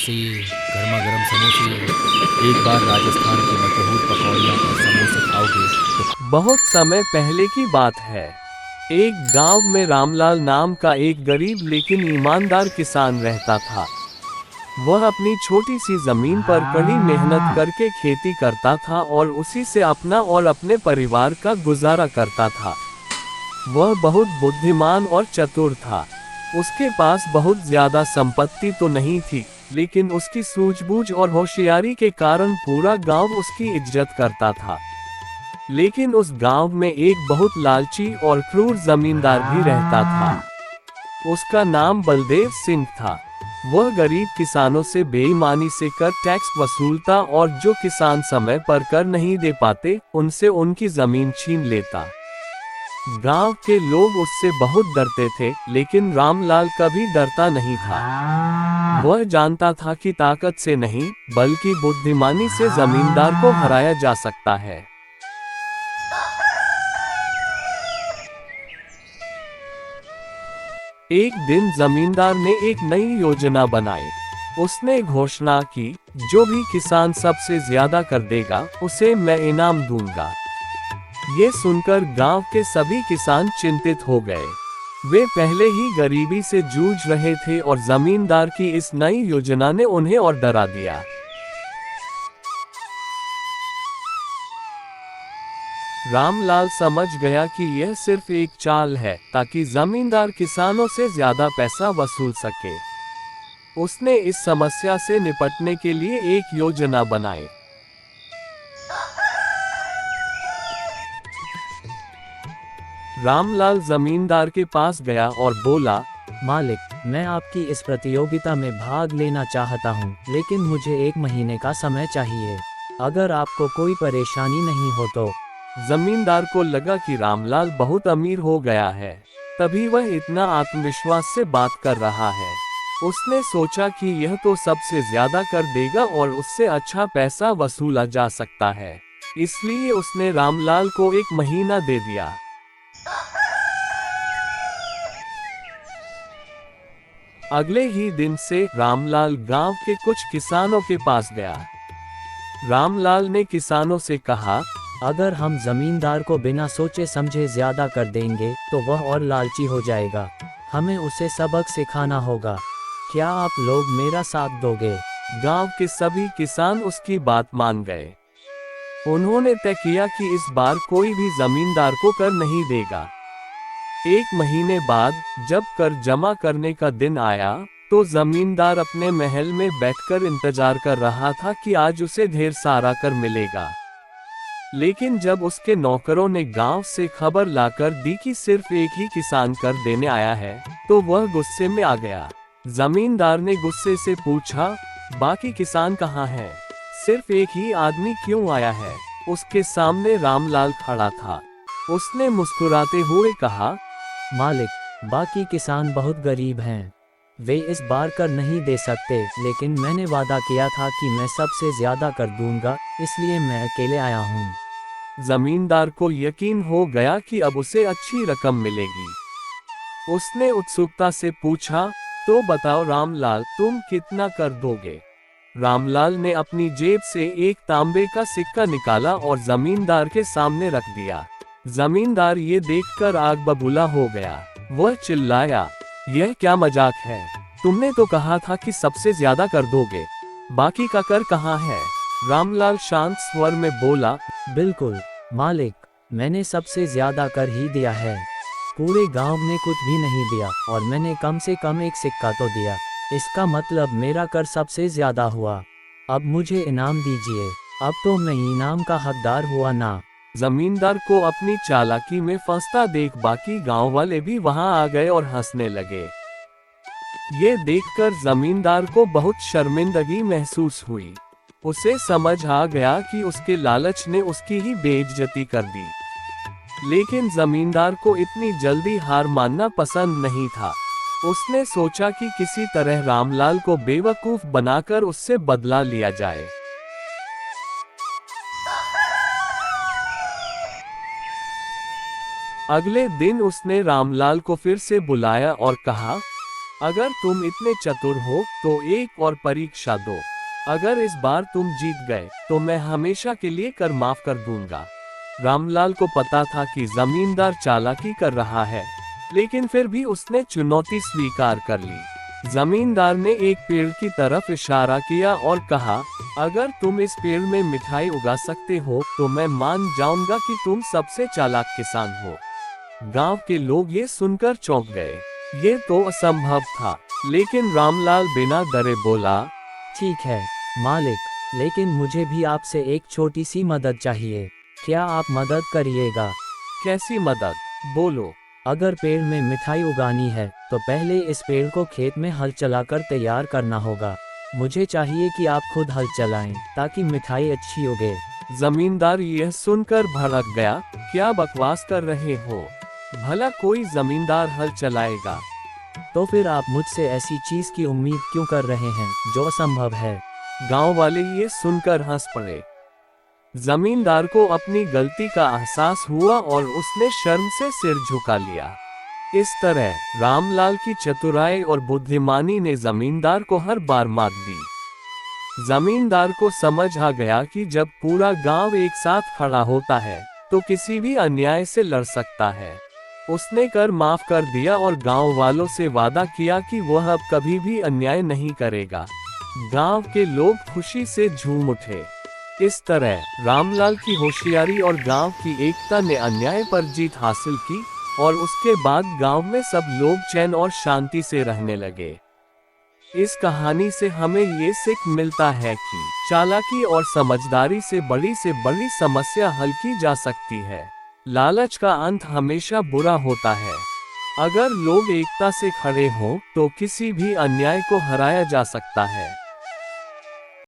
समोसे, गर्मा गर्म समोसे। एक बार राजस्थान की मशहूर पकौड़ियाँ और समोसे खाओगे तो बहुत समय पहले की बात है। एक गांव में रामलाल नाम का एक गरीब लेकिन ईमानदार किसान रहता था। वह अपनी छोटी सी जमीन पर कड़ी मेहनत करके खेती करता था और उसी से अपना और अपने परिवार का गुजारा करता था। वह बहुत बुद्धिमान और चतुर था। उसके पास बहुत ज्यादा संपत्ति तो नहीं थी, लेकिन उसकी सूझबूझ और होशियारी के कारण पूरा गांव उसकी इज्जत करता था। लेकिन उस गांव में एक बहुत लालची और क्रूर जमींदार भी रहता था। उसका नाम बलदेव सिंह था। वह गरीब किसानों से बेईमानी से कर टैक्स वसूलता और जो किसान समय पर कर नहीं दे पाते उनसे उनकी जमीन छीन लेता। गांव के लोग उससे बहुत डरते थे, लेकिन रामलाल कभी डरता नहीं था। वह जानता था कि ताकत से नहीं, बल्कि बुद्धिमानी से जमींदार को हराया जा सकता है। एक दिन जमींदार ने एक नई योजना बनाई। उसने घोषणा की, जो भी किसान सबसे ज्यादा कर देगा उसे मैं इनाम दूंगा। ये सुनकर गांव के सभी किसान चिंतित हो गए। वे पहले ही गरीबी से जूझ रहे थे और जमींदार की इस नई योजना ने उन्हें और डरा दिया। रामलाल समझ गया कि यह सिर्फ एक चाल है ताकि जमींदार किसानों से ज्यादा पैसा वसूल सके। उसने इस समस्या से निपटने के लिए एक योजना बनाई। रामलाल जमींदार के पास गया और बोला, मालिक, मैं आपकी इस प्रतियोगिता में भाग लेना चाहता हूँ, लेकिन मुझे 1 महीने का समय चाहिए। अगर आपको कोई परेशानी नहीं हो तो। जमींदार को लगा कि रामलाल बहुत अमीर हो गया है, तभी वह इतना आत्मविश्वास से बात कर रहा है। उसने सोचा कि यह तो सबसे ज्यादा कर देगा और उससे अच्छा पैसा वसूला जा सकता है, इसलिए उसने रामलाल को 1 महीना दे दिया। अगले ही दिन से रामलाल गांव के कुछ किसानों के पास गया। रामलाल ने किसानों से कहा, अगर हम जमींदार को बिना सोचे समझे ज्यादा कर देंगे तो वह और लालची हो जाएगा। हमें उसे सबक सिखाना होगा। क्या आप लोग मेरा साथ दोगे? गांव के सभी किसान उसकी बात मान गए। उन्होंने तय किया कि इस बार कोई भी जमींदार को कर नहीं देगा। 1 महीने बाद जब कर जमा करने का दिन आया, तो जमींदार अपने महल में बैठकर इंतजार कर रहा था कि आज उसे ढेर सारा कर मिलेगा। लेकिन जब उसके नौकरों ने गांव से खबर लाकर दी कि सिर्फ एक ही किसान कर देने आया है, तो वह गुस्से में आ गया। जमींदार ने गुस्से से पूछा, बाकी किसान कहाँ हैं? सिर्फ एक ही आदमी क्यों आया है? उसके सामने रामलाल खड़ा था। उसने मुस्कुराते हुए कहा, मालिक, बाकी किसान बहुत गरीब हैं। वे इस बार कर नहीं दे सकते, लेकिन मैंने वादा किया था कि मैं सबसे ज्यादा कर दूंगा, इसलिए मैं अकेले आया हूँ। जमींदार को यकीन हो गया कि अब उसे अच्छी रकम मिलेगी। उसने उत्सुकता से पूछा, तो बताओ रामलाल, तुम कितना कर दोगे? रामलाल ने अपनी जेब से एक तांबे का सिक्का निकाला और जमींदार के सामने रख दिया। जमींदार ये देखकर आग बबूला हो गया। वह चिल्लाया, यह क्या मजाक है? तुमने तो कहा था कि सबसे ज्यादा कर दोगे। बाकी का कर कहाँ है? रामलाल शांत स्वर में बोला, बिल्कुल मालिक, मैंने सबसे ज्यादा कर ही दिया है। पूरे गांव ने कुछ भी नहीं दिया और मैंने कम से कम एक सिक्का तो दिया। इसका मतलब मेरा कर सबसे ज्यादा हुआ। अब मुझे इनाम दीजिए। अब तो मैं इनाम का हकदार हुआ ना। जमींदार को अपनी चालाकी में फंसता देख बाकी गांव वाले भी वहां आ गए और हंसने लगे। ये देखकर जमींदार को बहुत शर्मिंदगी महसूस हुई। उसे समझ आ गया कि उसके लालच ने उसकी ही बेइज्जती कर दी। लेकिन जमींदार को इतनी जल्दी हार मानना पसंद नहीं था। उसने सोचा कि किसी तरह रामलाल को बेवकूफ बनाकर उससे बदला लिया जाए। अगले दिन उसने रामलाल को फिर से बुलाया और कहा, अगर तुम इतने चतुर हो तो एक और परीक्षा दो। अगर इस बार तुम जीत गए तो मैं हमेशा के लिए कर माफ कर दूंगा। रामलाल को पता था कि जमींदार चालाकी कर रहा है, लेकिन फिर भी उसने चुनौती स्वीकार कर ली। जमींदार ने एक पेड़ की तरफ इशारा किया और कहा, अगर तुम इस पेड़ में मिठाई उगा सकते हो तो मैं मान जाऊंगा कि तुम सबसे चालाक किसान हो। गांव के लोग ये सुनकर चौंक गए। ये तो असंभव था, लेकिन रामलाल बिना डरे बोला, ठीक है मालिक, लेकिन मुझे भी आपसे एक छोटी सी मदद चाहिए। क्या आप मदद करिएगा? कैसी मदद? बोलो। अगर पेड़ में मिठाई उगानी है तो पहले इस पेड़ को खेत में हल चलाकर तैयार करना होगा। मुझे चाहिए कि आप खुद हल चलाएं ताकि मिठाई अच्छी उगे। जमींदार यह सुनकर भड़क गया, क्या बकवास कर रहे हो? भला कोई जमींदार हल चलाएगा? तो फिर आप मुझसे ऐसी चीज की उम्मीद क्यों कर रहे हैं जो असंभव है? गांव वाले ये सुनकर हंस पड़े। जमींदार को अपनी गलती का एहसास हुआ और उसने शर्म से सिर झुका लिया। इस तरह रामलाल की चतुराई और बुद्धिमानी ने जमींदार को हर बार मात दी। जमींदार को समझ आ गया कि जब पूरा गांव एक साथ खड़ा होता है तो किसी भी अन्याय से लड़ सकता है। उसने कर माफ कर दिया और गांव वालों से वादा किया कि वह अब कभी भी अन्याय नहीं करेगा। गांव के लोग खुशी से झूम उठे। इस तरह रामलाल की होशियारी और गांव की एकता ने अन्याय पर जीत हासिल की और उसके बाद गांव में सब लोग चैन और शांति से रहने लगे। इस कहानी से हमें ये सीख मिलता है कि चालाकी और समझदारी से बड़ी समस्या हल की जा सकती है। लालच का अंत हमेशा बुरा होता है। अगर लोग एकता से खड़े हों तो किसी भी अन्याय को हराया जा सकता है।